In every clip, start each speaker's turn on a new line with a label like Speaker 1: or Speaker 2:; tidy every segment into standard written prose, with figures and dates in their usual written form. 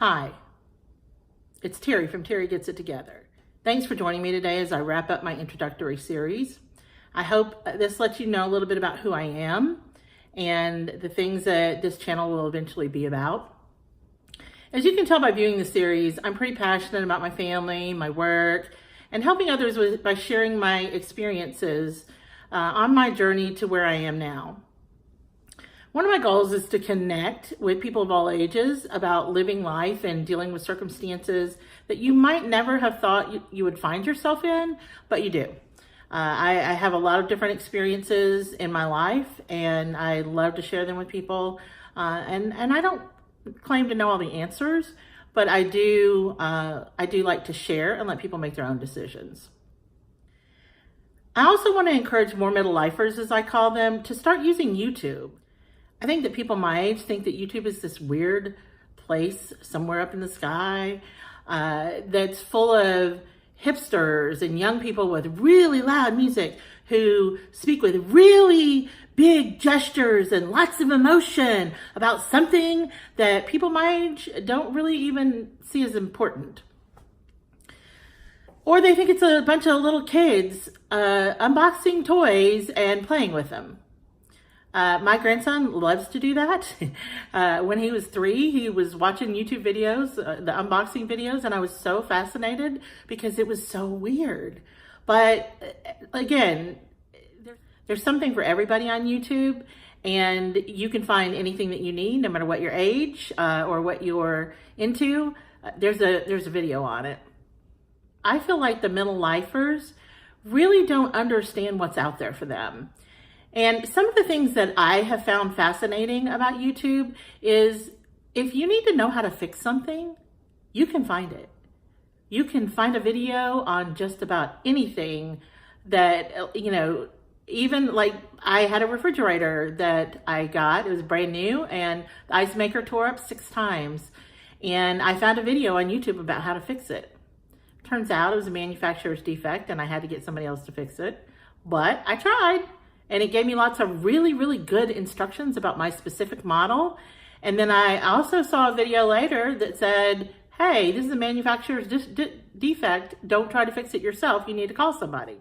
Speaker 1: Hi, it's Tere from Tere Gets It Together. Thanks for joining me today as I wrap up my introductory series. I hope this lets you know a little bit about who I am and the things that this channel will eventually be about. As you can tell by viewing the series, I'm pretty passionate about my family, my work, and helping others by sharing my experiences on my journey to where I am now. One of my goals is to connect with people of all ages about living life and dealing with circumstances that you might never have thought you would find yourself in, but you do. I have a lot of different experiences in my life, and I love to share them with people. And I don't claim to know all the answers, but I do like to share and let people make their own decisions. I also want to encourage more middle lifers, as I call them, to start using YouTube. I think that people my age think that YouTube is this weird place somewhere up in the sky that's full of hipsters and young people with really loud music who speak with really big gestures and lots of emotion about something that people my age don't really even see as important. Or they think it's a bunch of little kids unboxing toys and playing with them. My grandson loves to do that. When he was 3, he was watching YouTube videos, the unboxing videos, and I was so fascinated because it was so weird. But again, there's something for everybody on YouTube, and you can find anything that you need, no matter what your age or what you're into. There's a video on it. I feel like the middle lifers really don't understand what's out there for them. And some of the things that I have found fascinating about YouTube is if you need to know how to fix something, you can find it. You can find a video on just about anything that, even like I had a refrigerator that I got. It was brand new and the ice maker tore up 6 times. And I found a video on YouTube about how to fix it. Turns out it was a manufacturer's defect and I had to get somebody else to fix it. But I tried. And it gave me lots of really, really good instructions about my specific model. And then I also saw a video later that said, hey, this is a manufacturer's defect. Don't try to fix it yourself. You need to call somebody.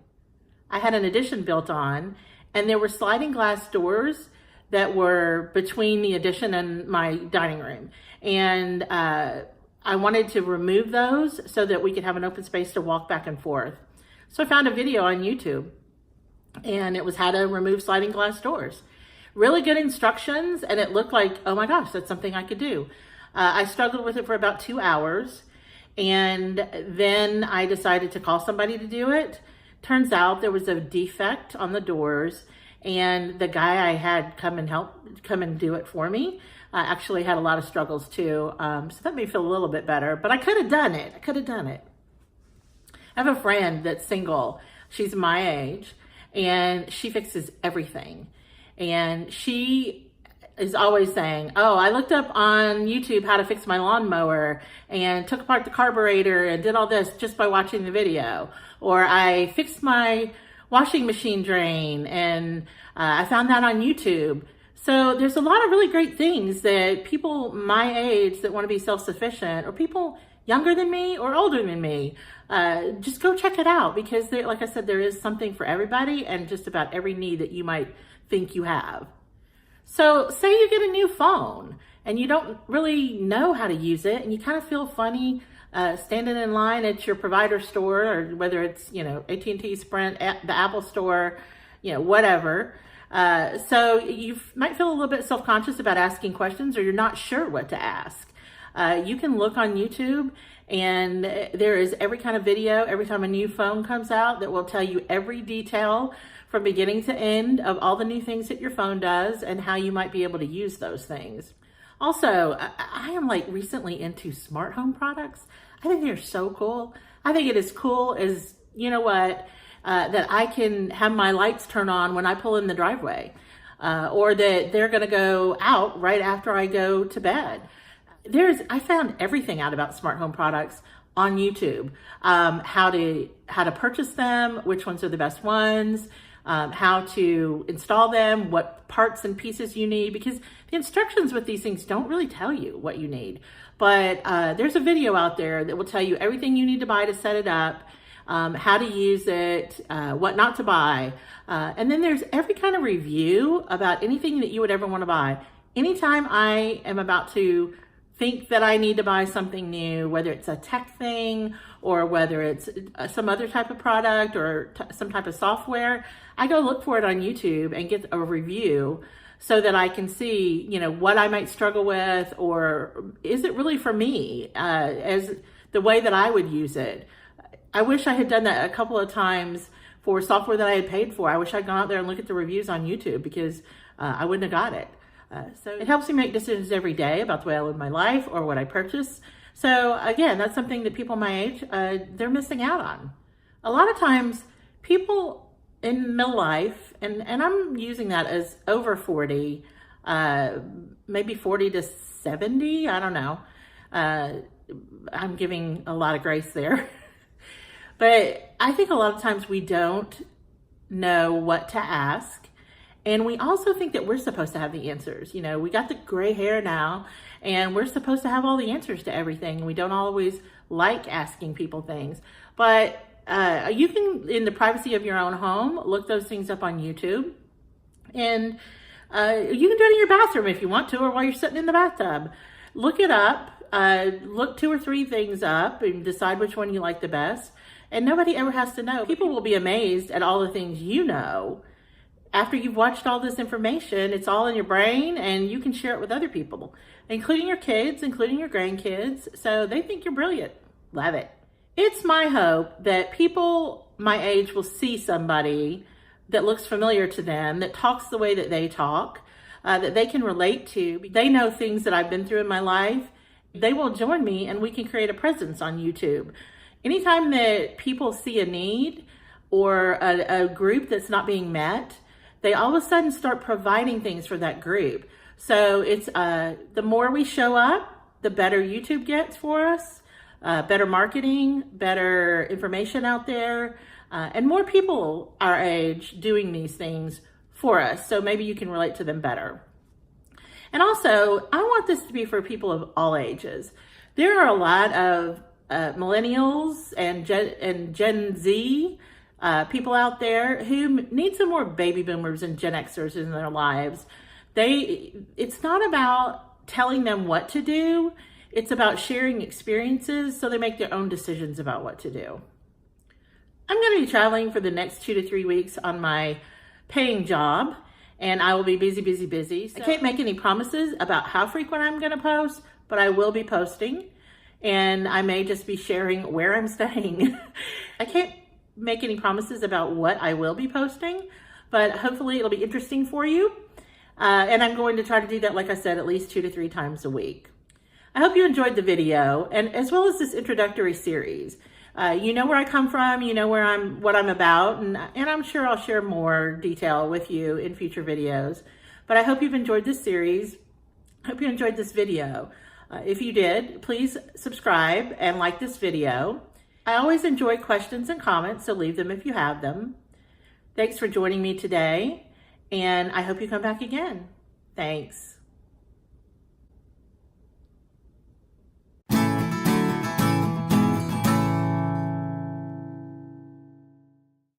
Speaker 1: I had an addition built on, and there were sliding glass doors that were between the addition and my dining room. And I wanted to remove those so that we could have an open space to walk back and forth. So I found a video on YouTube. And it was how to remove sliding glass doors. Really good instructions, and it looked like, oh my gosh, that's something I could do. I struggled with it for about 2 hours, and then I decided to call somebody to do it. Turns out there was a defect on the doors, and the guy I had come and do it for me actually had a lot of struggles too. So that made me feel a little bit better, but I could have done it. I have a friend that's single. She's my age. And she fixes everything. And she is always saying, oh, I looked up on YouTube how to fix my lawnmower and took apart the carburetor and did all this just by watching the video. Or I fixed my washing machine drain and I found that on YouTube. So there's a lot of really great things that people my age that want to be self-sufficient, or people younger than me or older than me, just go check it out, because there, like I said, there is something for everybody and just about every need that you might think you have. So say you get a new phone and you don't really know how to use it and you kind of feel funny standing in line at your provider store, or whether it's, AT&T, Sprint, the Apple store, whatever. So you might feel a little bit self-conscious about asking questions, or you're not sure what to ask. You can look on YouTube, and there is every kind of video every time a new phone comes out that will tell you every detail from beginning to end of all the new things that your phone does and how you might be able to use those things. Also, I am recently into smart home products. I think they're so cool. I think it is cool as, that I can have my lights turn on when I pull in the driveway, or that they're going to go out right after I go to bed. I found everything out about smart home products on YouTube. How to purchase them, which ones are the best ones, how to install them, what parts and pieces you need, because the instructions with these things don't really tell you what you need. But there's a video out there that will tell you everything you need to buy to set it up, how to use it, what not to buy. And then there's every kind of review about anything that you would ever want to buy. Anytime I am about to think that I need to buy something new, whether it's a tech thing or whether it's some other type of product or some type of software, I go look for it on YouTube and get a review so that I can see, you know, what I might struggle with, or is it really for me as the way that I would use it. I wish I had done that a couple of times for software that I had paid for. I wish I'd gone out there and looked at the reviews on YouTube, because I wouldn't have got it. So it helps me make decisions every day about the way I live my life or what I purchase. So again, that's something that people my age, they're missing out on. A lot of times people in middle life, and I'm using that as over 40, maybe 40 to 70, I don't know. I'm giving a lot of grace there. But I think a lot of times we don't know what to ask. And we also think that we're supposed to have the answers. You know, we got the gray hair now, and we're supposed to have all the answers to everything. We don't always like asking people things. But you can, in the privacy of your own home, look those things up on YouTube. And you can do it in your bathroom if you want to, or while you're sitting in the bathtub. Look it up. Look 2 or 3 things up and decide which one you like the best. And nobody ever has to know. People will be amazed at all the things you know. After you've watched all this information, it's all in your brain, and you can share it with other people, including your kids, including your grandkids. So they think you're brilliant. Love it. It's my hope that people my age will see somebody that looks familiar to them, that talks the way that they talk, that they can relate to. They know things that I've been through in my life. They will join me, and we can create a presence on YouTube. Anytime that people see a need or a group that's not being met, they all of a sudden start providing things for that group. So it's the more we show up, the better YouTube gets for us, better marketing, better information out there, and more people our age doing these things for us. So maybe you can relate to them better. And also, I want this to be for people of all ages. There are a lot of millennials and Gen Z people out there who need some more baby boomers and Gen Xers in their lives. It's not about telling them what to do. It's about sharing experiences so they make their own decisions about what to do. I'm going to be traveling for the next 2 to 3 weeks on my paying job, and I will be busy. So I can't make any promises about how frequent I'm going to post, but I will be posting, and I may just be sharing where I'm staying. I can't make any promises about what I will be posting, but hopefully it'll be interesting for you. And I'm going to try to do that, like I said, at least 2 to 3 times a week. I hope you enjoyed the video, and as well as this introductory series. You know where I come from, you know what I'm about, and I'm sure I'll share more detail with you in future videos. But I hope you've enjoyed this series. I hope you enjoyed this video. If you did, please subscribe and like this video. I always enjoy questions and comments, so leave them if you have them. Thanks for joining me today, and I hope you come back again. Thanks.